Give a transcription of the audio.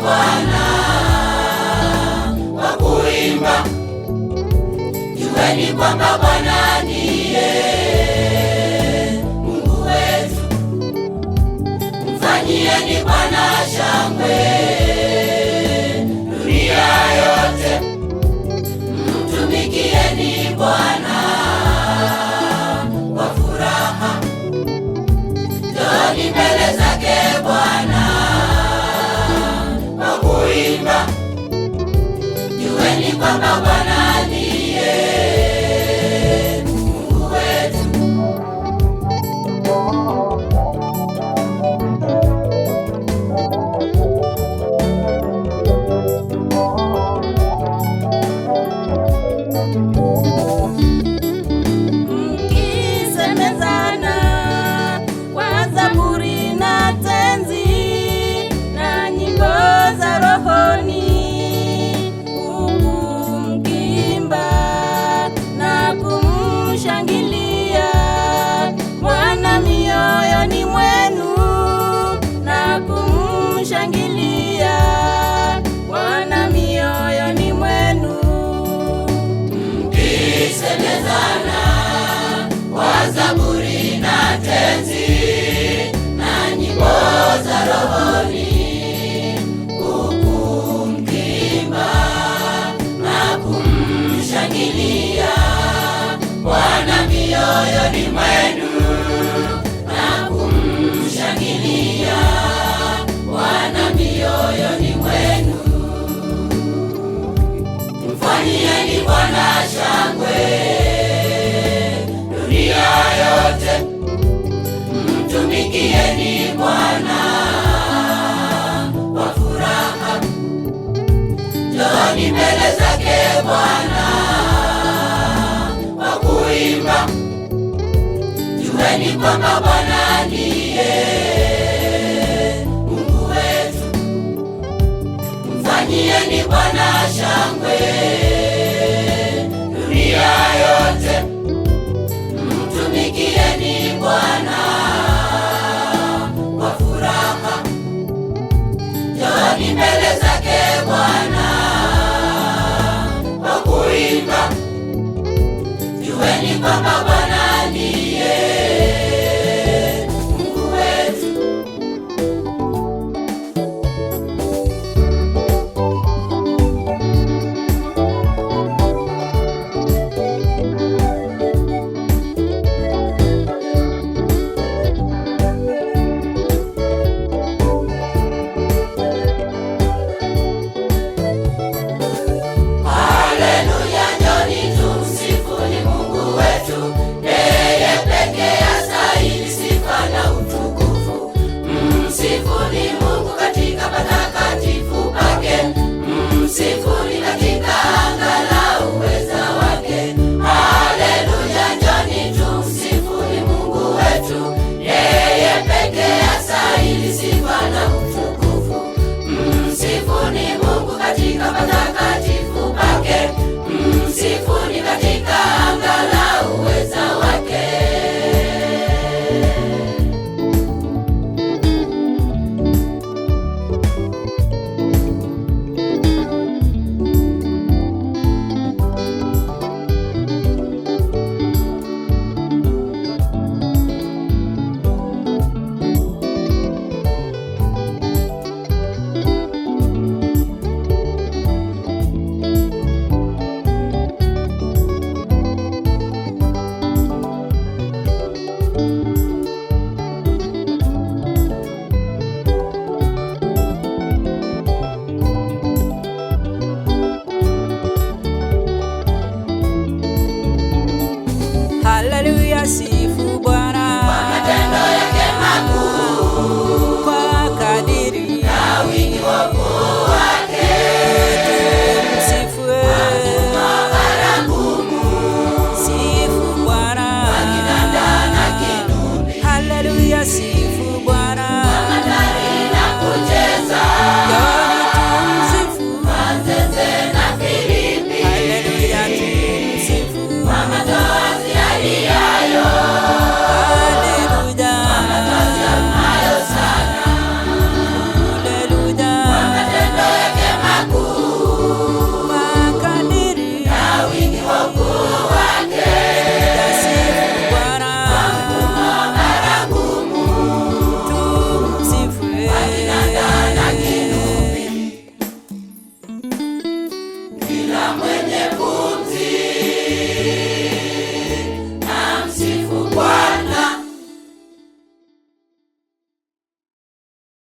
Bwana kwa kuimba. Jueni kwamba Bwana ndiye Mungu wetu. Mfanyieni Bwana shangwe dunia yote. Mtumikieni Bwana kwa furaha. Njooni mbele zake Bwana kwa kuimba. Jueni kwamba Bwana ndiye Mungu wetu. Mkisemezana kwa zaburi na tenzi na nyimbo za rohoni, huku mkiimba na kumshangilia Bwana mioyoni mwenu, na kumshangilia Bwana mioyoni mwenu. Mkisemezana kwa zaburi na tenzi na nyimbo za rohoni, huku mkiimba na kumshangilia Bwana mioyoni mwenu, na kumshangilia Bwana mioyoni mwenu. Mfanyieni Bwana shangwe dunia yote. Mtumikieni Bwana kwa furaha. Njooni mbele zake Bwana kwa kuimba. Jueni kwamba Bwana ndiye Mungu wetu. Mfanyieni Bwana shangwe dunia yote.